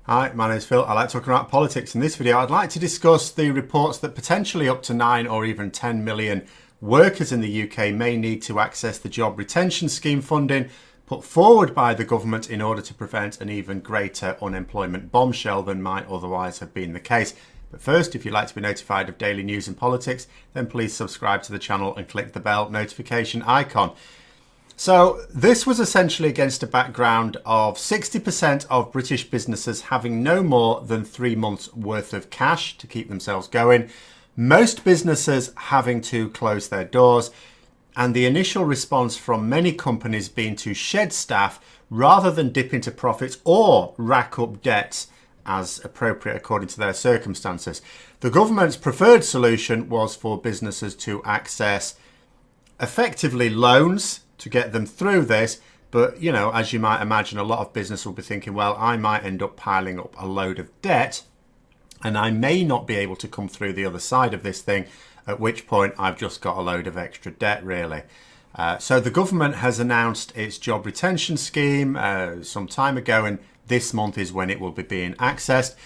Hi, my name is Phil. I like talking about politics. In this video, I'd like to discuss the reports that potentially up to 9 or even 10 million workers in the UK may need to access the Job Retention Scheme funding put forward by the government in order to prevent an even greater unemployment bombshell than might otherwise have been the case. But first, if you'd like to be notified of daily news and politics, then please subscribe to the channel and click the bell notification icon. So this was essentially against a background of 60% of British businesses having no more than 3 months worth of cash to keep themselves going, most businesses having to close their doors, and the initial response from many companies being to shed staff rather than dip into profits or rack up debts as appropriate according to their circumstances. The government's preferred solution was for businesses to access effectively loans to get them through this. But, you know, as you might imagine, a lot of business will be thinking, well, I might end up piling up a load of debt and I may not be able to come through the other side of this thing, at which point I've just got a load of extra debt, really. So the government has announced its job retention scheme some time ago, and this month is when it will be being accessed.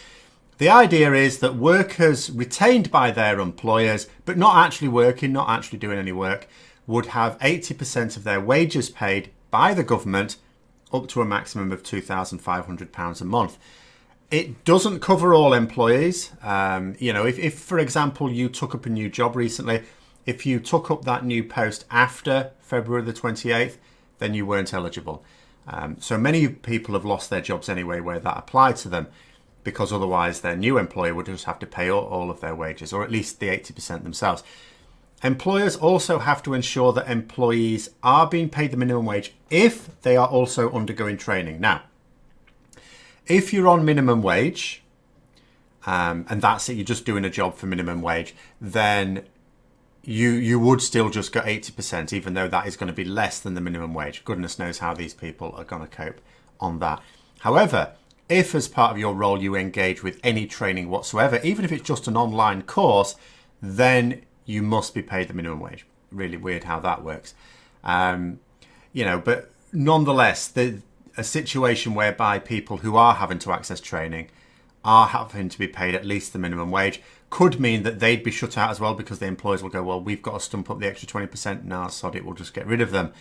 The idea is that workers retained by their employers, but not actually working, not actually doing any work, would have 80% of their wages paid by the government up to a maximum of £2,500 a month. It doesn't cover all employees. If, for example, you took up a new job recently, if you took up that new post after February the 28th, then you weren't eligible. So many people have lost their jobs anyway where that applied to them, because otherwise their new employer would just have to pay all of their wages, or at least the 80% themselves. Employers also have to ensure that employees are being paid the minimum wage if they are also undergoing training. Now, if you're on minimum wage, and that's it, you're just doing a job for minimum wage, then you would still just get 80%, even though that is going to be less than the minimum wage. Goodness knows how these people are going to cope on that. However, if as part of your role you engage with any training whatsoever, even if it's just an online course, then you must be paid the minimum wage. Really weird how that works. But nonetheless, a situation whereby people who are having to access training are having to be paid at least the minimum wage could mean that they'd be shut out as well, because the employers will go, well, we've got to stump up the extra 20%. Nah, sod it, we'll just get rid of them.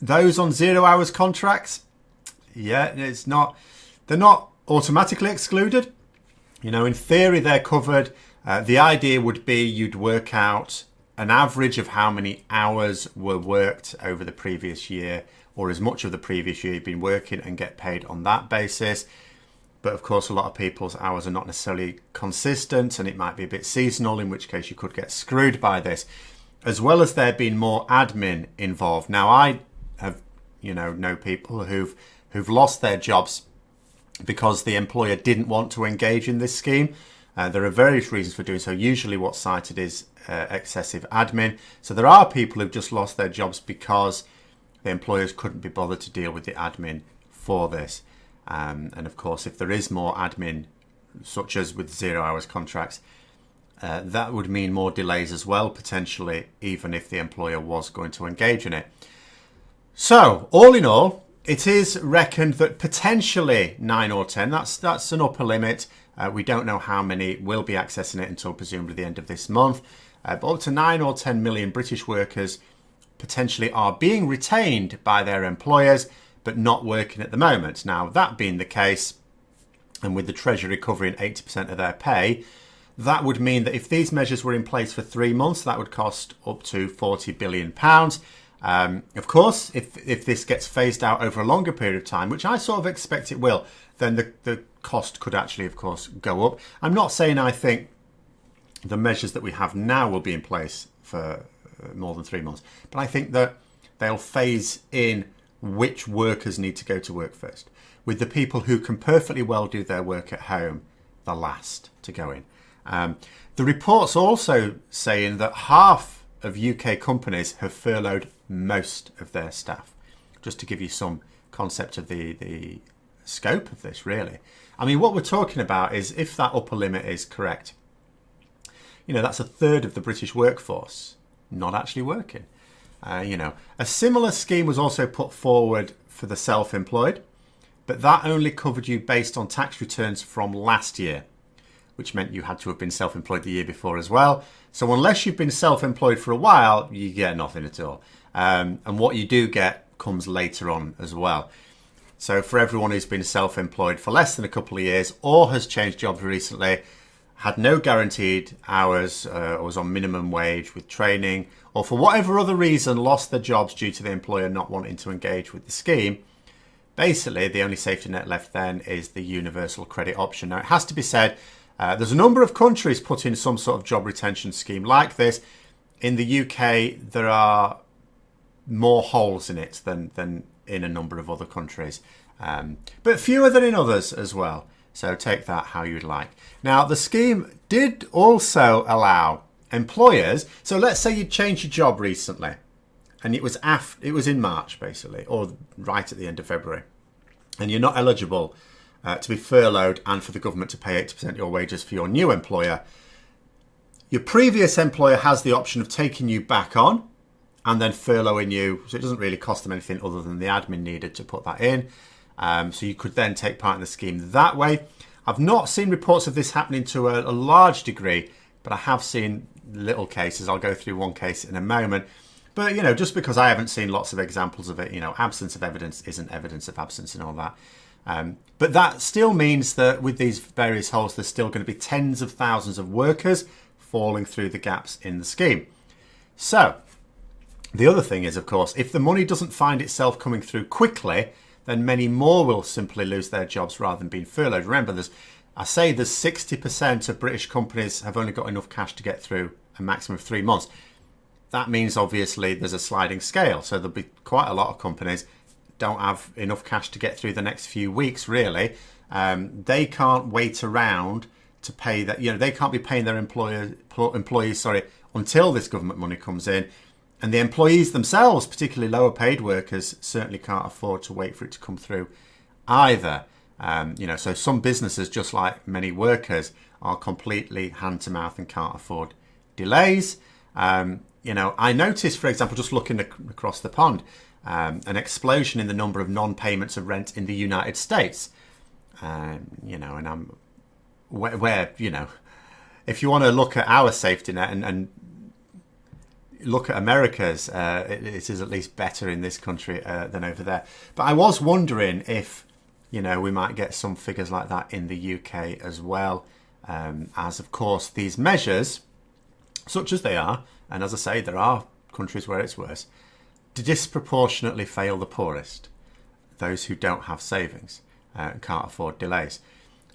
Those on 0 hours contracts, they're not automatically excluded. In theory, they're covered. The idea would be you'd work out an average of how many hours were worked over the previous year, or as much of the previous year you've been working, and get paid on that basis. But of course, a lot of people's hours are not necessarily consistent, and it might be a bit seasonal, in which case you could get screwed by this, as well as there being more admin involved. Now, I have, know people who've lost their jobs because the employer didn't want to engage in this scheme. There are various reasons for doing so. Usually what's cited is excessive admin. So there are people who've just lost their jobs because the employers couldn't be bothered to deal with the admin for this. And of course, if there is more admin, such as with 0 hours contracts, that would mean more delays as well, potentially, even if the employer was going to engage in it. So all in all, it is reckoned that potentially 9 or 10, that's an upper limit. We don't know how many will be accessing it until presumably the end of this month. But up to 9 or 10 million British workers potentially are being retained by their employers, but not working at the moment. Now, that being the case, and with the Treasury covering 80% of their pay, that would mean that if these measures were in place for 3 months, that would cost up to £40 billion. Of course, if this gets phased out over a longer period of time, which I sort of expect it will, then the cost could actually, of course, go up. I'm not saying I think the measures that we have now will be in place for more than 3 months, but I think that they'll phase in which workers need to go to work first, with the people who can perfectly well do their work at home the last to go in. The report's also saying that half of UK companies have furloughed most of their staff, just to give you some concept of the scope of this, really. I mean, what we're talking about is, if that upper limit is correct, that's a third of the British workforce not actually working. A similar scheme was also put forward for the self-employed. but that only covered you based on tax returns from last year, which meant you had to have been self-employed the year before as well. So unless you've been self-employed for a while, you get nothing at all. And what you do get comes later on as well. So for everyone who's been self-employed for less than a couple of years or has changed jobs recently, had no guaranteed hours, or was on minimum wage with training, or for whatever other reason lost their jobs due to the employer not wanting to engage with the scheme, basically the only safety net left then is the universal credit option. Now it has to be said, there's a number of countries put in some sort of job retention scheme like this. In the UK, there are more holes in it than in a number of other countries, but fewer than in others as well. So take that how you'd like. Now, the scheme did also allow employers, so let's say you changed your job recently, and it was in March, basically, or right at the end of February, and you're not eligible to be furloughed and for the government to pay 80% of your wages for your new employer. Your previous employer has the option of taking you back on and then furloughing you, so it doesn't really cost them anything other than the admin needed to put that in. So you could then take part in the scheme that way. I've not seen reports of this happening to a large degree, but I have seen little cases. I'll go through one case in a moment. But, just because I haven't seen lots of examples of it, absence of evidence isn't evidence of absence and all that. But that still means that with these various holes, there's still going to be tens of thousands of workers falling through the gaps in the scheme. So the other thing is, of course, if the money doesn't find itself coming through quickly, then many more will simply lose their jobs rather than being furloughed. Remember, there's 60% of British companies have only got enough cash to get through a maximum of 3 months. That means obviously there's a sliding scale. So there'll be quite a lot of companies don't have enough cash to get through the next few weeks, really. They can't wait around to pay that. They can't be paying their employees until this government money comes in. And the employees themselves, particularly lower paid workers, certainly can't afford to wait for it to come through either. So some businesses, just like many workers, are completely hand to mouth and can't afford delays. I noticed, for example, just looking across the pond, an explosion in the number of non-payments of rent in the United States. And I'm where if you want to look at our safety net and look at America's, it is at least better in this country than over there. But I was wondering if, we might get some figures like that in the UK as well, as of course these measures, such as they are, and as I say, there are countries where it's worse, disproportionately fail the poorest, those who don't have savings and can't afford delays.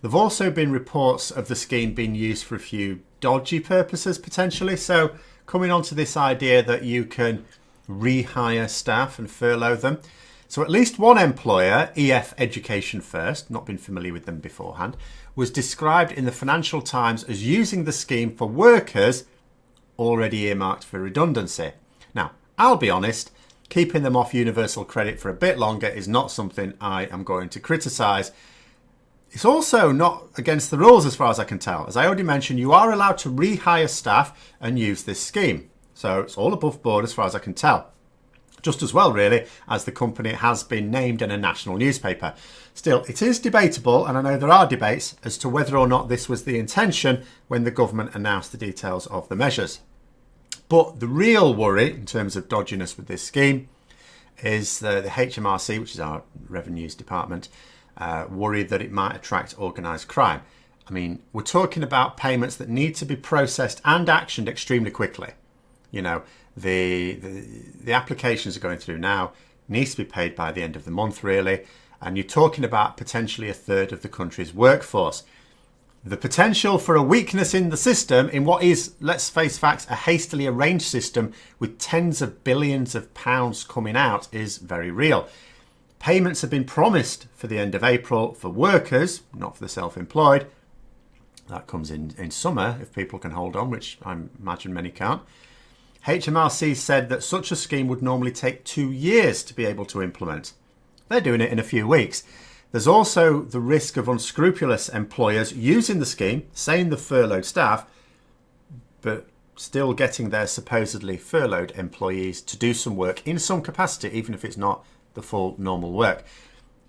There have also been reports of the scheme being used for a few dodgy purposes potentially. So coming on to this idea that you can rehire staff and furlough them. So at least one employer, EF Education First, not been familiar with them beforehand, was described in the Financial Times as using the scheme for workers already earmarked for redundancy. Now, I'll be honest, keeping them off universal credit for a bit longer is not something I am going to criticise. It's also not against the rules as far as I can tell. As I already mentioned, you are allowed to rehire staff and use this scheme. So it's all above board as far as I can tell. Just as well, really, as the company has been named in a national newspaper. Still, it is debatable, and I know there are debates, as to whether or not this was the intention when the government announced the details of the measures. But the real worry, in terms of dodginess with this scheme, is the HMRC, which is our revenues department, worried that it might attract organised crime. I mean, we're talking about payments that need to be processed and actioned extremely quickly. The applications are going through now, needs to be paid by the end of the month, really. And you're talking about potentially a third of the country's workforce. The potential for a weakness in the system, in what is, let's face facts, a hastily arranged system with tens of billions of pounds coming out, is very real. Payments have been promised for the end of April for workers, not for the self-employed. That comes in summer if people can hold on, which I imagine many can't. HMRC said that such a scheme would normally take 2 years to be able to implement. They're doing it in a few weeks. There's also the risk of unscrupulous employers using the scheme, saying the furloughed staff, but still getting their supposedly furloughed employees to do some work in some capacity, even if it's not the full normal work.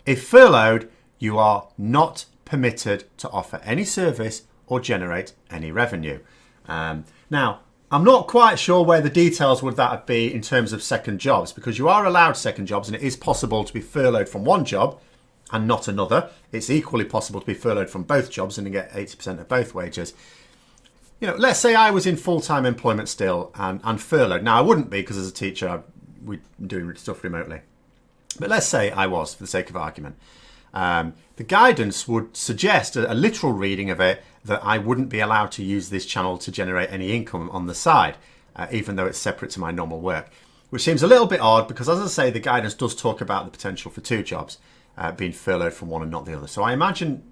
If furloughed, you are not permitted to offer any service or generate any revenue. Now, I'm not quite sure where the details would that be in terms of second jobs, because you are allowed second jobs and it is possible to be furloughed from one job and not another. It's equally possible to be furloughed from both jobs and get 80% of both wages. Let's say I was in full-time employment still and furloughed. Now, I wouldn't be because as a teacher, we're doing stuff remotely. But let's say I was, for the sake of argument. The guidance would suggest a literal reading of it that I wouldn't be allowed to use this channel to generate any income on the side, even though it's separate to my normal work, which seems a little bit odd because, as I say, the guidance does talk about the potential for two jobs, being furloughed from one and not the other. So I imagine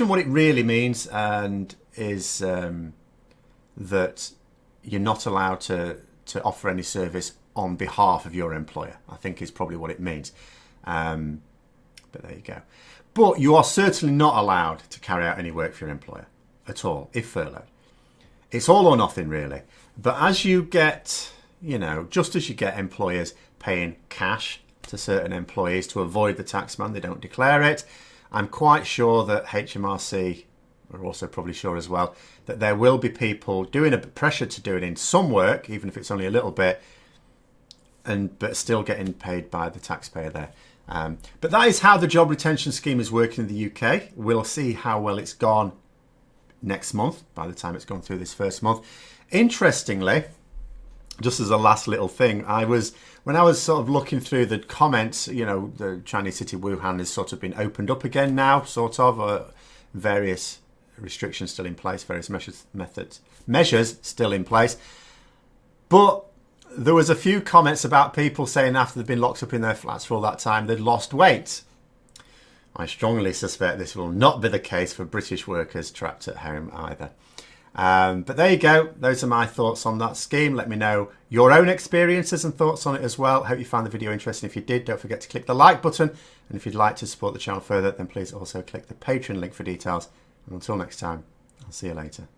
what it really means and is that you're not allowed to offer any service on behalf of your employer, I think is probably what it means. But there you go. But you are certainly not allowed to carry out any work for your employer at all, if furloughed. It's all or nothing, really. But as you get, just as you get employers paying cash to certain employees to avoid the taxman, they don't declare it, I'm quite sure that HMRC are also probably sure as well that there will be people doing a pressure to do it in some work, even if it's only a little bit, but still getting paid by the taxpayer there. But that is how the job retention scheme is working in the UK. We'll see how well it's gone next month, by the time it's gone through this first month. Interestingly, just as a last little thing, when I was sort of looking through the comments, the Chinese city Wuhan has sort of been opened up again now, sort of, various restrictions still in place, various measures still in place. But there was a few comments about people saying after they've been locked up in their flats for all that time, they'd lost weight. I strongly suspect this will not be the case for British workers trapped at home either. But there you go. Those are my thoughts on that scheme. Let me know your own experiences and thoughts on it as well. Hope you found the video interesting. If you did, don't forget to click the like button. And if you'd like to support the channel further, then please also click the Patreon link for details. And until next time, I'll see you later.